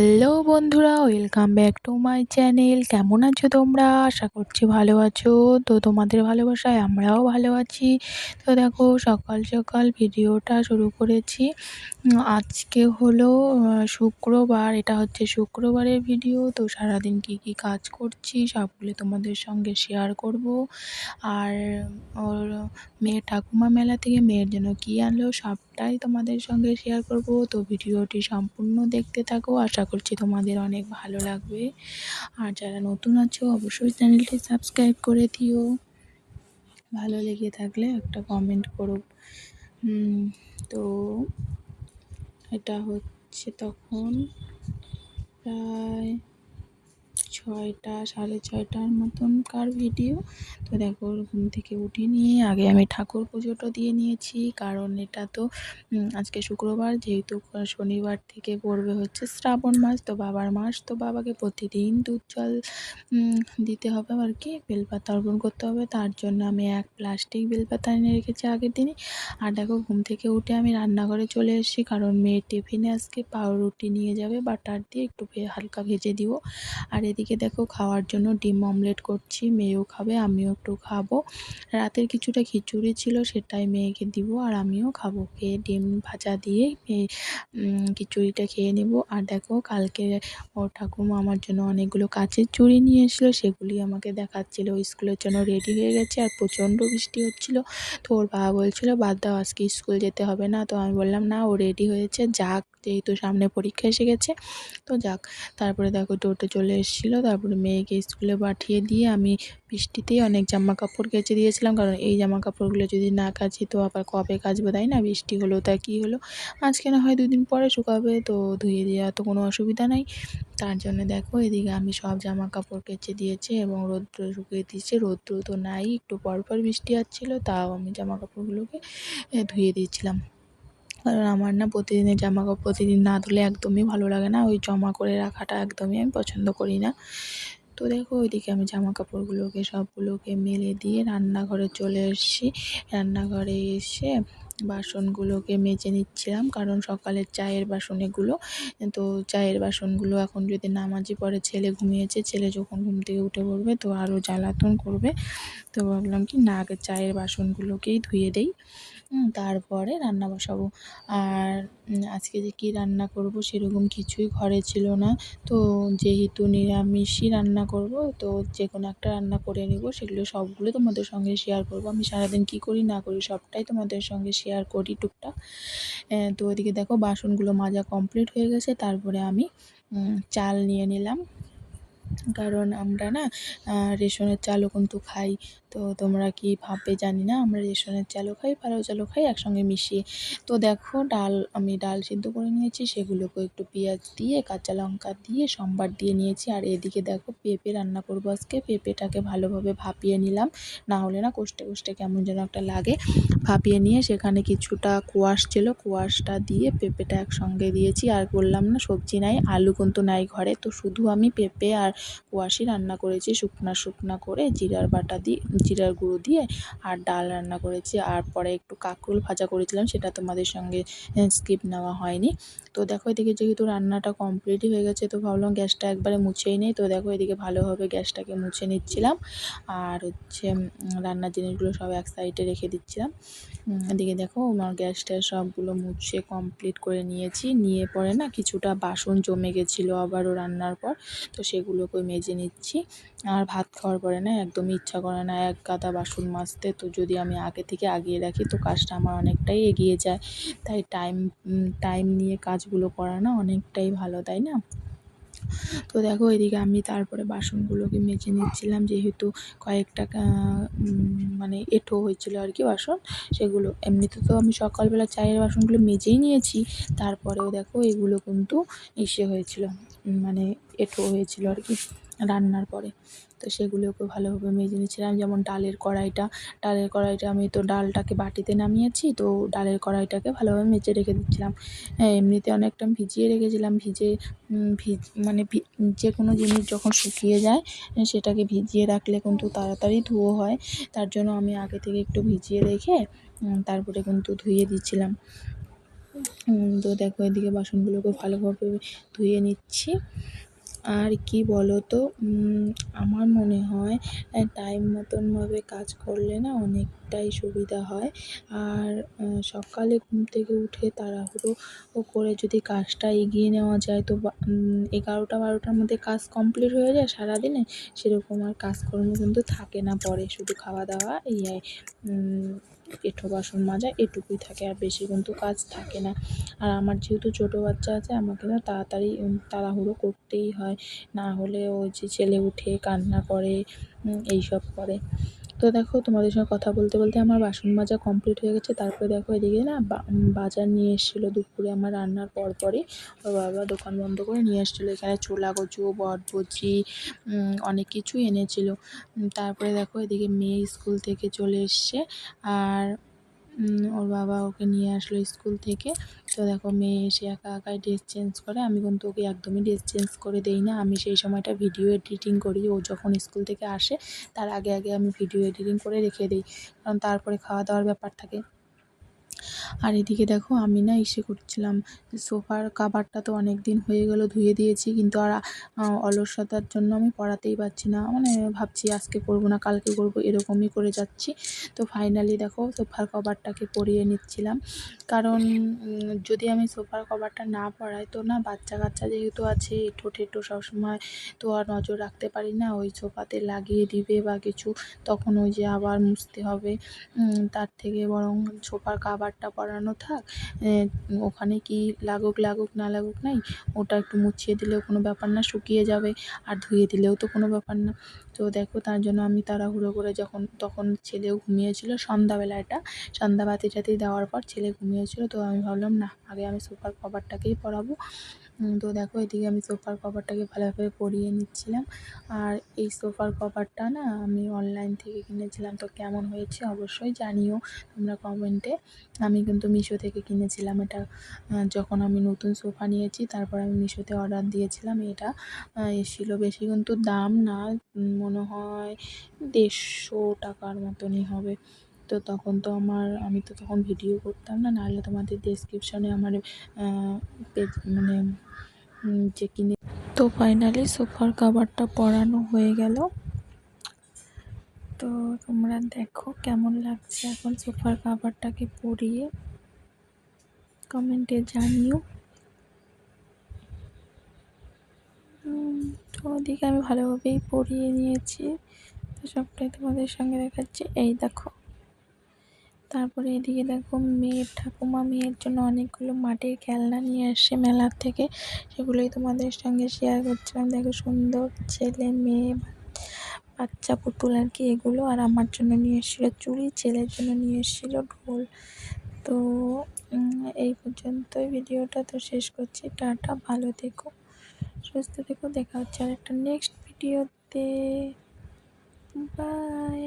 Hello বন্ধুরা, welcome back to my channel. কেমন আছো তোমরা? আশা করছি ভালো আছো। তো তোমাদের ভালোবাসায় আমরাও ভালো আছি। তো দেখো, সকাল সকাল ভিডিওটা শুরু করেছি। আজকে হলো শুক্রবার। এটা হচ্ছে শুক্রবারের ভিডিও। তো সারাদিন কি কি কাজ করছি সবগুলো তোমাদের সঙ্গে শেয়ার করব। আর ওর মেয়ের ঠাকুমা মেলা থেকে মেয়ের জন্য কী আনলো সবটাই তোমাদের সঙ্গে শেয়ার করব। তো ভিডিওটি সম্পূর্ণ দেখতে থাকো, আশা করছি তোমাদের অনেক ভালো লাগবে। আর যারা নতুন আছো অবশ্যই চ্যানেলটি সাবস্ক্রাইব করে দিও। ভালো লেগে থাকলে একটা কমেন্ট করো। তো এটা হচ্ছে তখন প্রায় 6টা 6:30টার মতনকার ভিডিও। তো দেখো, ঘুম থেকে উঠে নিয়ে আগে আমি ঠাকুর পুজোটা দিয়ে নিয়েছি, কারণ এটা তো আজকে শুক্রবার, যেহেতু শনিবার থেকে পড়বে হচ্ছে শ্রাবণ মাস, তো বাবার মাস। তো বাবাকে প্রতিদিন দুধ জল দিতে হবে আর কি, বেলপাতা অর্পণ করতে হবে। তার জন্য আমি এক প্লাস্টিক বেলপাতা এনে রেখেছি আগের দিনই। আর দেখো, ঘুম থেকে উঠে আমি রান্নাঘরে চলে এসেছি, কারণ মেয়ের টিফিনে আজকে পাউরুটি নিয়ে যাবে, বাটার দিয়ে একটু হালকা ভেজে দিব। আর এদিকে দেখো, খাওয়ার জন্য ডিম অমলেট করছি, মেয়েও খাবে আমিও একটু খাবো। রাতের কিছুটা খিচুড়ি ছিল, সেটাই মেয়েকে দিব আর আমিও খাবো। খেয়ে ডিম ভাজা দিয়ে খিচুড়িটা খেয়ে নেব। আর দেখো, কালকে ওর ঠাকুমা আমার জন্য অনেকগুলো কাচের চুড়ি নিয়ে এসেছিলো, সেগুলি আমাকে দেখাচ্ছিল। স্কুলের জন্য রেডি হয়ে গেছে আর প্রচণ্ড বৃষ্টি হচ্ছিল। তো ওর বাবা বলছিল বাদ দাও, আজকে স্কুল যেতে হবে না। তো আমি বললাম না, ও রেডি হয়েছে যাক, যেহেতু সামনে পরীক্ষা এসে গেছে তো যাক। তারপরে দেখো, টোটো চলে এসেছিলো। তারপরে মেয়েকে স্কুলে পাঠিয়ে দিয়ে আমি বৃষ্টিতেই অনেক জামা কাপড় কেচে দিয়েছিলাম, কারণ এই জামা কাপড়গুলো যদি না কাচি তো আবার কবে কাচবো, তাই না? বৃষ্টি হলো তা কী হলো, আজকে না হয় 2 দিন পরে শুকাবে, তো ধুয়ে দেওয়া তো কোনো অসুবিধা নাই। তার জন্য দেখো, এদিকে আমি সব জামা কাপড় কেচে দিয়েছি এবং রৌদ্র শুকিয়ে দিয়েছি। রৌদ্র তো নাই, একটু পরপর বৃষ্টি আসছিলো, তাও আমি জামা কাপড়গুলোকে ধুয়ে দিয়েছিলাম। কারণ আমার না প্রতিদিনের জামাকাপড় প্রতিদিন না ধুলে একদমই ভালো লাগে না, ওই জমা করে রাখাটা একদমই আমি পছন্দ করি না। তো দেখো, ওইদিকে আমি জামা কাপড়গুলোকে সবগুলোকে মেলে দিয়ে রান্নাঘরে চলে এসেছি। রান্নাঘরে এসে বাসনগুলোকে মেজে নিচ্ছিলাম, কারণ সকালের চায়ের বাসন এগুলো। তো চায়ের বাসনগুলো এখন যদি না মাজি, পরে ছেলে ঘুমিয়েছে, ছেলে যখন ঘুম থেকে উঠে পড়বে তো আরও জ্বালাতন করবে। তো ভাবলাম কি না, আগে চায়ের বাসনগুলোকেই ধুয়ে দেই, তারপরে রান্না বসাবো। আর আজকে যে কী রান্না করব সেরকম কিছুই ঘরে ছিল না। তো যেহেতু নিরামিষই রান্না করব, তো যে কোনো একটা রান্না করে নিব, সেগুলো সবগুলো তোমাদের সঙ্গে শেয়ার করব। আমি সারাদিন কী করি না করি সবটাই তোমাদের সঙ্গে শেয়ার করি টুকটাক। তো ওদিকে দেখো, বাসনগুলো মাজা কমপ্লিট হয়ে গেছে। তারপরে আমি চাল নিয়ে নিলাম, কারণ আমরা না রেশনের চালও কিন্তু খাই। তো তোমরা কি ভাববে জানি না, আমরা রেশনের চালও খাই, ভালো চালও খাই একসঙ্গে মিশিয়ে। তো দেখো, আমি ডাল সিদ্ধ করে নিয়েছি, সেগুলোকে একটু পেঁয়াজ দিয়ে কাঁচা লঙ্কা দিয়ে সম্বার দিয়ে নিয়েছি। আর এদিকে দেখো, পেঁপে রান্না করবো আজকে। পেঁপেটাকে ভালোভাবে ভাপিয়ে নিলাম, না হলে না কষ্টে কষ্টে কেমন যেন একটা লাগে। ভাপিয়ে নিয়ে সেখানে কিছুটা কোয়াশ ছিল, কোয়াশটা দিয়ে পেঁপেটা একসঙ্গে দিয়েছি। আর বললাম না, সবজি নাই, আলু কিন্তু নাই ঘরে, তো শুধু আমি পেঁপে আর কোয়াশই রান্না করেছি, শুকনা করে জিরার বাটা দিয়ে, জিরার গুঁড়ো দিয়ে। আর ডাল রান্না করেছি, আর পরে একটু কাঁকরোল ভাজা করেছিলাম, সেটা তোমাদের সঙ্গে স্কিপ নেওয়া হয়নি। তো দেখো, এদিকে যেহেতু রান্নাটা কমপ্লিটই হয়ে গেছে, তো ভাবলাম গ্যাসটা একবারে মুছেই নেই। তো দেখো, এদিকে ভালোভাবে গ্যাসটাকে মুছে নিচ্ছিলাম, আর হচ্ছে রান্নার জিনিসগুলো সব এক সাইডে রেখে দিচ্ছিলাম। এদিকে দেখো, আমার গ্যাসটা সবগুলো মুছে কমপ্লিট করে নিয়েছি। নিয়ে পরে না কিছুটা বাসন জমে গেছিলো আবারও রান্নার পর, তো সেগুলোকে মেজে নিচ্ছি। আর ভাত খাওয়ার পরে না একদমই ইচ্ছা করে না এক গাদা বাসন মাজতে। তো যদি আমি আগে থেকে আগিয়ে রাখি তো কাজটা আমার অনেকটাই এগিয়ে যায়। তাই টাইম নিয়ে কাজগুলো করা না অনেকটাই ভালো, তাই না? তো দেখো, এদিকে আমি তারপরে বাসনগুলোকে মেজে নিচ্ছিলাম, যেহেতু কয়েকটা মানে এঁঠো হয়েছিল আর কি বাসন, সেগুলো এমনিতে তো আমি সকালবেলা চায়ের বাসনগুলো মেজেই নিয়েছি, তারপরেও দেখো এগুলো কিন্তু হয়েছিল, মানে এঁঠো হয়েছিল আর কি রান্নার পরে। তো সেগুলোকে ভালোভাবে মেজে নিচ্ছিলাম। যেমন ডালের কড়াইটা আমি তো ডালটাকে বাটিতে নামিয়েছি, তো ডালের কড়াইটাকে ভালোভাবে মেজে রেখে দিচ্ছিলাম। এমনিতে অনেকটা আমি ভিজিয়ে রেখেছিলাম, মানে যে কোনো জিনিস যখন শুকিয়ে যায় সেটাকে ভিজিয়ে রাখলে কিন্তু তাড়াতাড়ি ধুয়ো হয়। তার জন্য আমি আগে থেকে একটু ভিজিয়ে রেখে তারপরে কিন্তু ধুয়ে দিচ্ছিলাম। তো দেখো এদিকে বাসনগুলোকে ভালোভাবে ধুয়ে নিচ্ছি। আর কি বলো তো, আমার মনে হয় টাইম মতনভাবে কাজ করলে না অনেকটাই সুবিধা হয়। আর সকালে ঘুম থেকে উঠে তাড়াহুড়ো করে যদি কাজটা এগিয়ে নেওয়া যায় তো 11টা-12টার মধ্যে কাজ কমপ্লিট হয়ে যায় সারাদিনে, সেরকম আর কাজকর্ম কিন্তু থাকে না পরে, শুধু খাওয়া দাওয়া এঁঠো বাসন মাজা এটুকুই থাকে, আর বেশি কিন্তু কাজ থাকে না। আর আমার যেহেতু ছোটো বাচ্চা আছে, আমাকে না তাড়াতাড়ি তাড়াহুড়ো করতেই হয়, না হলে ওই যে ছেলে উঠে কান্না করে, এইসব করে। তো দেখো তোমাদের সঙ্গে কথা বলতে বলতে আমার বাসন মাজা কমপ্লিট হয়ে গেছে। তারপরে দেখো এদিকে না বাজার নিয়ে এসেছিলো দুপুরে আমার রান্নার পরপরই। ওর বাবা দোকান বন্ধ করে নিয়ে এসেছিলো এখানে ছোলা কচু, বটবজি, অনেক কিছুই এনেছিল। তারপরে দেখো এদিকে মেয়ে স্কুল থেকে চলে এসছে, আর ওর বাবা ওকে নিয়ে আসলো স্কুল থেকে। তো দেখো মেয়ে এসে একা একাই ড্রেস চেঞ্জ করে, আমি কিন্তু ওকে একদমই ড্রেস চেঞ্জ করে দেই না। আমি সেই সময়টা ভিডিও এডিটিং করি, ও যখন স্কুল থেকে আসে তার আগে আগে আমি ভিডিও এডিটিং করে রেখে দিই, কারণ তারপরে খাওয়া দাওয়ার ব্যাপার থাকে। আর এদিকে দেখো আমি না করছিলাম, সোফার কাভারটা তো অনেক দিন হয়ে গেল ধুয়ে দিয়েছি, কিন্তু আর অলসতার জন্য আমি পরাতেই পারছি না, মানে ভাবছি আজকে করব না কালকে করব, এরকমই করে যাচ্ছি। তো ফাইনালি দেখো সোফার কভারটাকে পরিয়ে নিচ্ছিলাম, কারণ যদি আমি সোফার কভারটা না পরাই তো না, বাচ্চা কাচ্চা যেহেতু আছে, এঁঠো ঠেটো সবসময় তো আর নজর রাখতে পারি না, ওই সোফাতে লাগিয়ে দিবে বা কিছু, তখন ওই যে আবার মুছতে হবে। তার থেকে বরং সোফার কাভারটা পরানো থাক, ওখানে কি লাগুক লাগুক না লাগুক নাই, ওটা একটু মুছিয়ে দিলেও কোনো ব্যাপার না, শুকিয়ে যাবে, আর ধুয়ে দিলেও তো কোনো ব্যাপার না। তো দেখো তার জন্য আমি তাড়াহুড়ো করে তখন ছেলেও ঘুমিয়েছিল, সন্ধ্যাবেলা এটা, সন্ধ্যা বাতি টাতি দেওয়ার পর ছেলে ঘুমিয়েছিল, তো আমি ভাবলাম না আগে আমি সোফার কভারটাকেই পরাবো। তো দেখো এদিকে আমি সোফার কভারটাকে ভালোভাবে পরিয়ে নিচ্ছিলাম। আর এই সোফার কভারটা না আমি অনলাইন থেকে কিনেছিলাম, তো কেমন হয়েছে অবশ্যই জানিও তোমরা কমেন্টে। আমি কিন্তু মিশো থেকে কিনেছিলাম এটা, যখন আমি নতুন সোফা নিয়েছি তারপর আমি মিশোতে অর্ডার দিয়েছিলাম। এটা এসেছিলো, বেশি কিন্তু দাম না, মনে হয় 150 টাকার মতনই হবে। তো তখন তো আমি তো তখন ভিডিও করতাম না, নাহলে তোমাদের ডেসক্রিপশনে আমার মানে যে কিনে। তো ফাইনালি সোফার কাভারটা পরানো হয়ে গেল। তো তোমরা দেখো কেমন লাগছে এখন সোফার কাভারটাকে পরিয়ে, কমেন্টে জানিও। তো ওদিকে আমি ভালোভাবেই পরিয়ে নিয়েছি, তো সবটাই তোমাদের সঙ্গে দেখাচ্ছি, এই দেখো। তারপরে এদিকে দেখো ঠাকুমা মেয়ের জন্য অনেকগুলো মাটির খেলনা নিয়ে আসে মেলার থেকে, সেগুলোই তোমাদের সঙ্গে শেয়ার করছিলাম। দেখো সুন্দর ছেলে মেয়ে বাচ্চা পুতুল আর কি এগুলো, আর আমার জন্য নিয়ে এসেছিলো চুড়ি, ছেলের জন্য নিয়ে এসেছিলো ঢোল। তো এই পর্যন্তই ভিডিওটা, তো শেষ করছি। টাটা, ভালো থেকো, সুস্থ থেকো, দেখা হচ্ছে আর একটা নেক্সট ভিডিওতে। বাই।